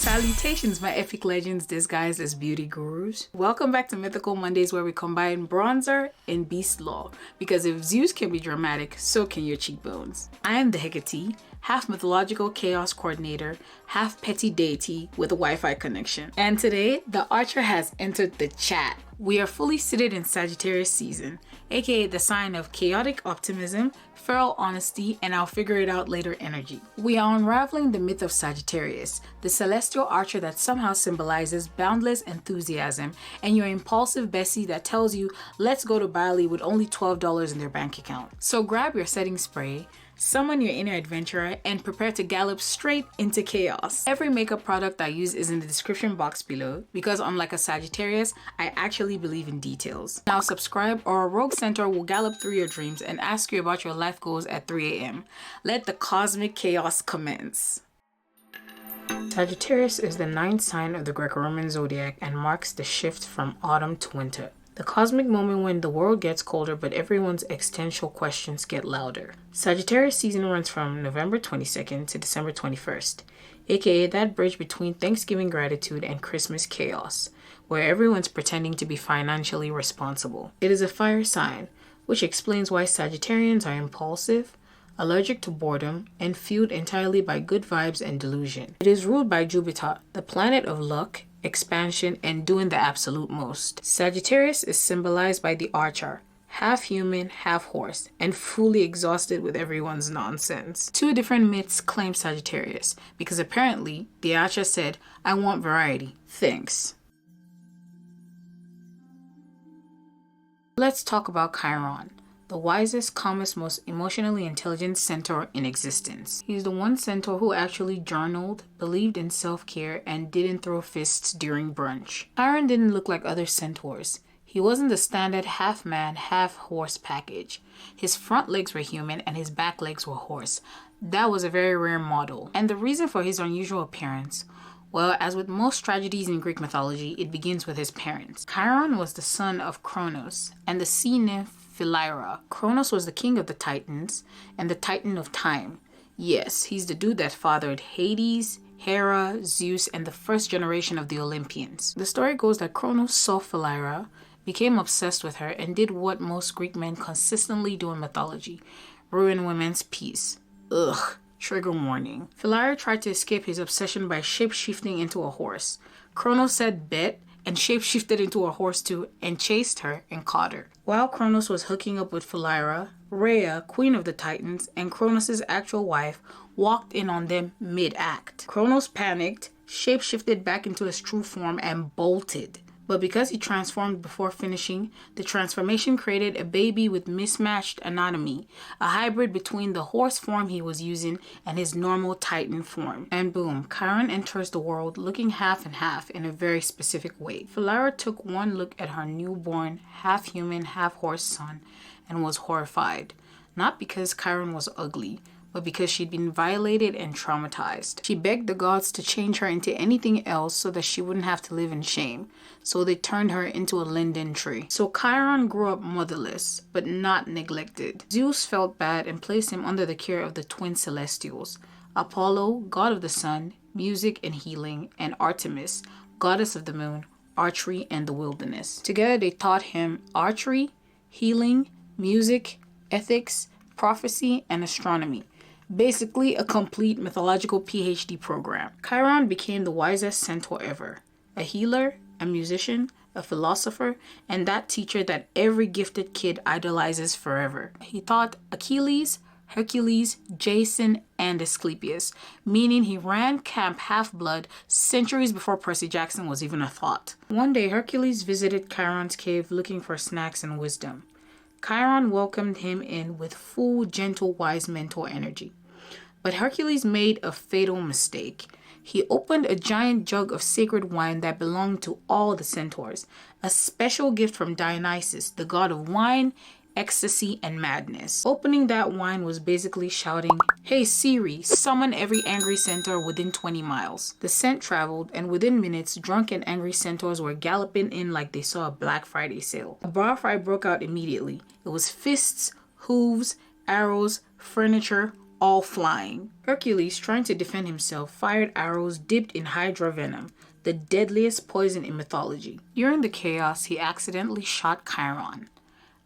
Salutations, my epic legends disguised as beauty gurus. Welcome back to Mythical Mondays, where we combine bronzer and beast law, because if Zeus can be dramatic, so can your cheekbones. I am the Hecate, half mythological chaos coordinator, half petty deity with a Wi-Fi connection. And today, the Archer has entered the chat. We are fully seated in Sagittarius season, aka the sign of chaotic optimism, feral honesty, and I'll figure it out later energy. We are unraveling the myth of Sagittarius, the celestial archer that somehow symbolizes boundless enthusiasm, and your impulsive bestie that tells you, let's go to Bali with only $12 in their bank account. So grab your setting spray, summon your inner adventurer, and prepare to gallop straight into chaos. Every makeup product I use is in the description box below, because unlike a Sagittarius, I actually believe in details. Now subscribe, or a rogue centaur will gallop through your dreams and ask you about your life goals at 3 a.m. Let the cosmic chaos commence. Sagittarius is the 9th sign of the Greco-Roman zodiac and marks the shift from autumn to winter. The cosmic moment when the world gets colder but everyone's existential questions get louder. Sagittarius season runs from November 22nd to December 21st, aka that bridge between Thanksgiving gratitude and Christmas chaos, where everyone's pretending to be financially responsible. It is a fire sign, which explains why Sagittarians are impulsive, allergic to boredom, and fueled entirely by good vibes and delusion. It is ruled by Jupiter, the planet of luck, expansion, and doing the absolute most. Sagittarius is symbolized by the Archer, half human, half horse, and fully exhausted with everyone's nonsense. Two different myths claim Sagittarius, because apparently the Archer said, I want variety, thanks. Let's talk about Chiron, the wisest, calmest, most emotionally intelligent centaur in existence. He's the one centaur who actually journaled, believed in self-care, and didn't throw fists during brunch. Chiron didn't look like other centaurs. He wasn't the standard half-man, half-horse package. His front legs were human and his back legs were horse. That was a very rare model. And the reason for his unusual appearance, well, as with most tragedies in Greek mythology, it begins with his parents. Chiron was the son of Cronos and the sea nymph Philyra. Cronos was the king of the Titans and the Titan of time. Yes, he's the dude that fathered Hades, Hera, Zeus, and the first generation of the Olympians. The story goes that Cronos saw Philyra, became obsessed with her, and did what most Greek men consistently do in mythology: ruin women's peace. Ugh. Trigger warning. Philyra tried to escape his obsession by shape-shifting into a horse. Cronos said bet and shape-shifted into a horse too and chased her and caught her. While Cronos was hooking up with Philyra, Rhea, queen of the Titans, and Cronos' actual wife, walked in on them mid-act. Cronos panicked, shape-shifted back into his true form, and bolted. But because he transformed before finishing, the transformation created a baby with mismatched anatomy, a hybrid between the horse form he was using and his normal Titan form. And boom, Chiron enters the world looking half and half in a very specific way. Philyra took one look at her newborn, half-human, half-horse son and was horrified. Not because Chiron was ugly, but because she'd been violated and traumatized. She begged the gods to change her into anything else so that she wouldn't have to live in shame. So they turned her into a linden tree. So Chiron grew up motherless, but not neglected. Zeus felt bad and placed him under the care of the twin celestials: Apollo, god of the sun, music and healing, and Artemis, goddess of the moon, archery and the wilderness. Together they taught him archery, healing, music, ethics, prophecy, and astronomy. Basically a complete mythological PhD program. Chiron became the wisest centaur ever. A healer, a musician, a philosopher, and that teacher that every gifted kid idolizes forever. He taught Achilles, Hercules, Jason, and Asclepius, meaning he ran Camp Half-Blood centuries before Percy Jackson was even a thought. One day Hercules visited Chiron's cave looking for snacks and wisdom. Chiron welcomed him in with full, gentle, wise mentor energy. But Hercules made a fatal mistake. He opened a giant jug of sacred wine that belonged to all the centaurs, a special gift from Dionysus, the god of wine, ecstasy, and madness. Opening that wine was basically shouting, "Hey Siri, summon every angry centaur within 20 miles. The scent traveled, and within minutes, drunk and angry centaurs were galloping in like they saw a Black Friday sale. A bar fight broke out immediately. It was fists, hooves, arrows, furniture, all flying. Hercules, trying to defend himself, fired arrows dipped in hydra venom, the deadliest poison in mythology. During the chaos, he accidentally shot Chiron.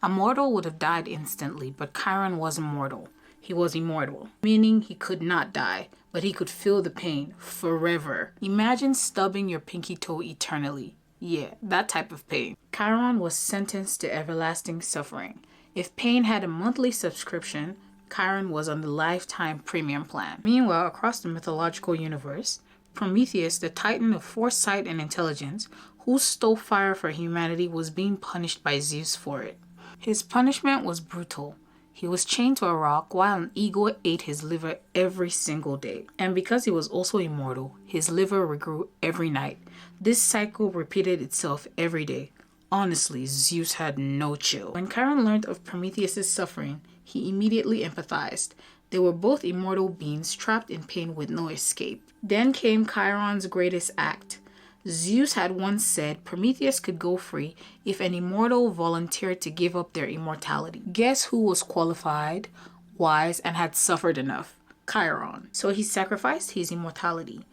A mortal would have died instantly, but Chiron was immortal. He was immortal, meaning he could not die, but he could feel the pain forever. Imagine stubbing your pinky toe eternally. Yeah, that type of pain. Chiron was sentenced to everlasting suffering. If pain had a monthly subscription, Chiron was on the lifetime premium plan. Meanwhile, across the mythological universe, Prometheus, the titan of foresight and intelligence, who stole fire for humanity, was being punished by Zeus for it. His punishment was brutal. He was chained to a rock while an eagle ate his liver every single day. And because he was also immortal, his liver regrew every night. This cycle repeated itself every day. Honestly, Zeus had no chill. When Chiron learned of Prometheus' suffering, he immediately empathized. They were both immortal beings trapped in pain with no escape. Then came Chiron's greatest act. Zeus had once said Prometheus could go free if an immortal volunteered to give up their immortality. Guess who was qualified, wise, and had suffered enough? Chiron. So he sacrificed his immortality,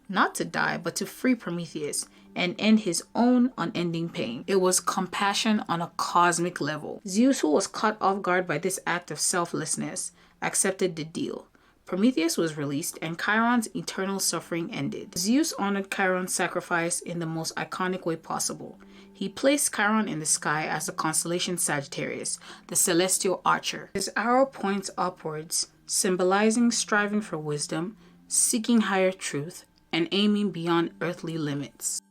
not to die, but to free Prometheus and end his own unending pain. It was compassion on a cosmic level. Zeus, who was caught off guard by this act of selflessness, accepted the deal. Prometheus was released and Chiron's eternal suffering ended. Zeus honored Chiron's sacrifice in the most iconic way possible. He placed Chiron in the sky as the constellation Sagittarius, the celestial archer. His arrow points upwards, symbolizing striving for wisdom, seeking higher truth, and aiming beyond earthly limits.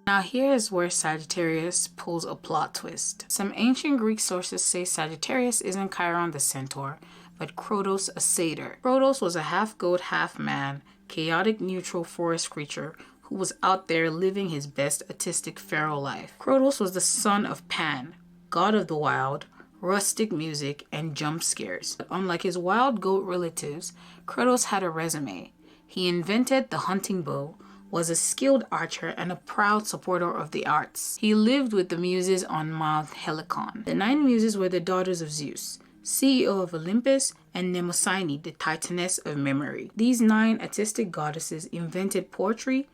Now here is where Sagittarius pulls a plot twist. Some ancient Greek sources say Sagittarius isn't Chiron the Centaur, but Crotus a Satyr. Crotus was a half-goat, half-man, chaotic neutral forest creature who was out there living his best artistic pharaoh life. Crotus was the son of Pan, god of the wild, rustic music, and jump scares. But unlike his wild goat relatives, Crotus had a resume. He invented the hunting bow, was a skilled archer, and a proud supporter of the arts. He lived with the Muses on Mount Helicon. The 9 Muses were the daughters of Zeus, CEO of Olympus, and Mnemosyne, the titaness of memory. These 9 artistic goddesses invented poetry,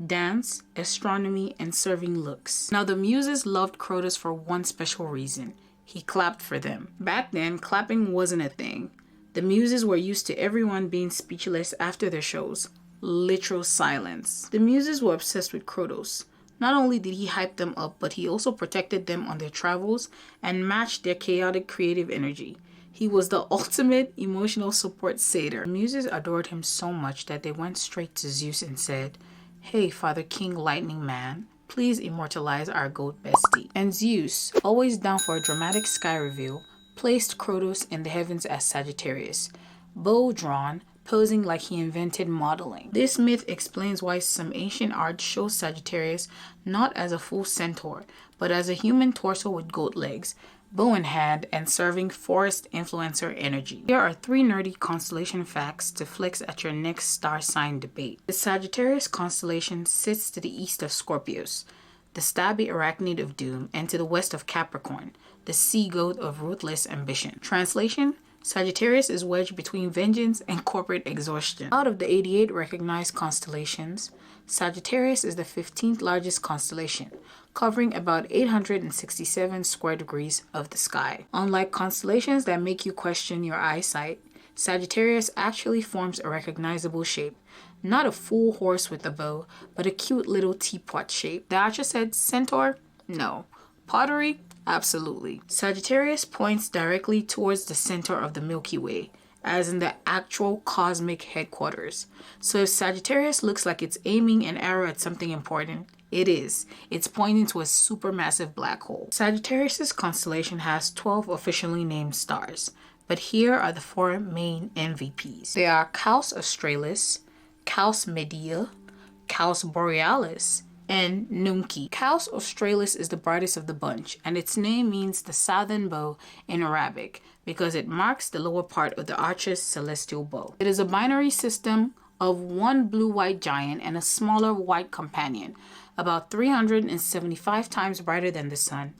dance, astronomy, and serving looks. Now the Muses loved Crotus for one special reason. He clapped for them. Back then, clapping wasn't a thing. The Muses were used to everyone being speechless after their shows. Literal silence. The Muses were obsessed with Crotus. Not only did he hype them up, but he also protected them on their travels and matched their chaotic creative energy. He was the ultimate emotional support satyr. The Muses adored him so much that they went straight to Zeus and said, "Hey, Father King Lightning Man, please immortalize our goat bestie." And Zeus, always down for a dramatic sky reveal, placed Crotus in the heavens as Sagittarius, bow drawn, posing like he invented modeling. This myth explains why some ancient art shows Sagittarius not as a full centaur, but as a human torso with goat legs, bow in hand, and serving forest influencer energy. Here are 3 nerdy constellation facts to flex at your next star sign debate. The Sagittarius constellation sits to the east of Scorpius, the stabby arachnid of doom, and to the west of Capricorn, the sea goat of ruthless ambition. Translation: Sagittarius is wedged between vengeance and corporate exhaustion. Out of the 88 recognized constellations, Sagittarius is the 15th largest constellation, covering about 867 square degrees of the sky. Unlike constellations that make you question your eyesight, Sagittarius actually forms a recognizable shape. Not a full horse with a bow, but a cute little teapot shape. The archer said Centaur? No. Pottery? Absolutely. Sagittarius points directly towards the center of the Milky Way, as in the actual cosmic headquarters. So if Sagittarius looks like it's aiming an arrow at something important, it is. It's pointing to a supermassive black hole. Sagittarius's constellation has 12 officially named stars, but here are the 4 main MVPs. They are Caus Australis, Caus Medea, Caus Borealis, and Nunki. Caus Australis is the brightest of the bunch, and its name means the southern bow in Arabic because it marks the lower part of the archer's celestial bow. It is a binary system of one blue-white giant and a smaller white companion, about 375 times brighter than the sun,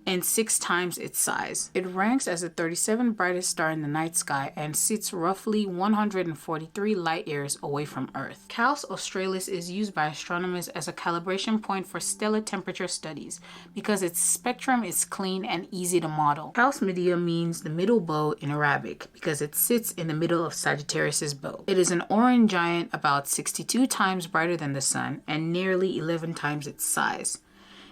and 6 times its size. It ranks as the 37th brightest star in the night sky and sits roughly 143 light years away from Earth. Caus Australis is used by astronomers as a calibration point for stellar temperature studies because its spectrum is clean and easy to model. Caus Media means the middle bow in Arabic because it sits in the middle of Sagittarius's bow. It is an orange giant about 62 times brighter than the sun and nearly 11 times its size.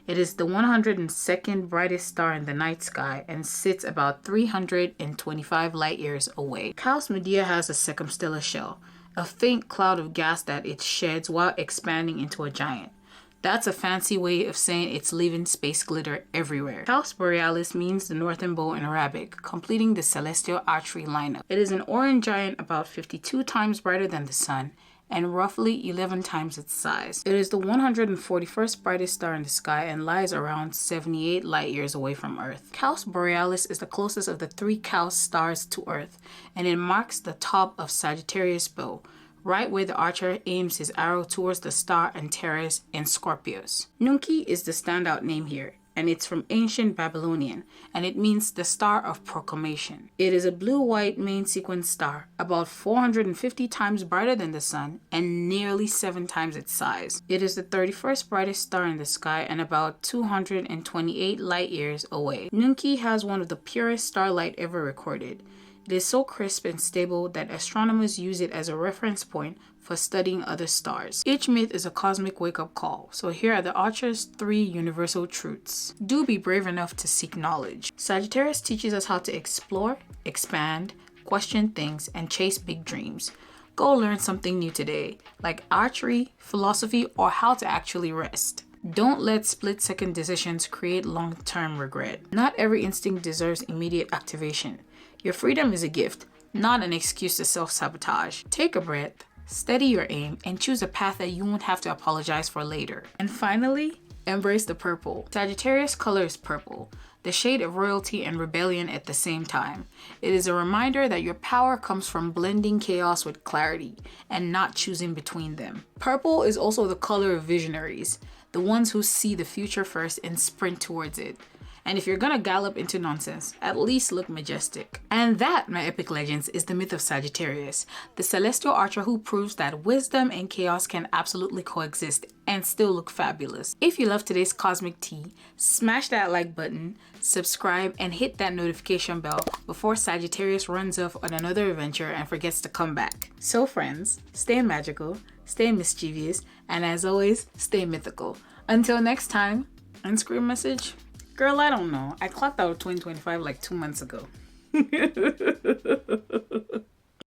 It is the 102nd brightest star in the night sky and sits about 325 light years away. Caus Media has a circumstellar shell, a faint cloud of gas that it sheds while expanding into a giant. That's a fancy way of saying it's leaving space glitter everywhere. Caus Borealis means the northern bow in Arabic, completing the celestial archery lineup. It is an orange giant about 52 times brighter than the sun and roughly 11 times its size. It is the 141st brightest star in the sky and lies around 78 light years away from Earth. Caus Borealis is the closest of the 3 Caus stars to Earth, and it marks the top of Sagittarius' bow, right where the archer aims his arrow towards the star Antares in Scorpios. Nunki is the standout name here, and it's from ancient Babylonian, and it means the star of proclamation. It is a blue-white main sequence star, about 450 times brighter than the sun and nearly 7 times its size. It is the 31st brightest star in the sky and about 228 light years away. Nunki has one of the purest starlight ever recorded. It is so crisp and stable that astronomers use it as a reference point for studying other stars. Each myth is a cosmic wake-up call, so here are the Archer's 3 universal truths. Do be brave enough to seek knowledge. Sagittarius teaches us how to explore, expand, question things, and chase big dreams. Go learn something new today, like archery, philosophy, or how to actually rest. Don't let split-second decisions create long-term regret. Not every instinct deserves immediate activation. Your freedom is a gift, not an excuse to self-sabotage. Take a breath, steady your aim, and choose a path that you won't have to apologize for later. And finally, embrace the purple. Sagittarius color is purple, the shade of royalty and rebellion at the same time. It is a reminder that your power comes from blending chaos with clarity and not choosing between them. Purple is also the color of visionaries, the ones who see the future first and sprint towards it. And if you're gonna gallop into nonsense, at least look majestic. And that, my epic legends, is the myth of Sagittarius, the celestial archer who proves that wisdom and chaos can absolutely coexist and still look fabulous. If you love today's cosmic tea, smash that like button, subscribe, and hit that notification bell before Sagittarius runs off on another adventure and forgets to come back. So friends, stay magical, stay mischievous, and as always, stay mythical. Until next time, unscreen message. Girl, I don't know. I clocked out of 2025 like 2 months ago.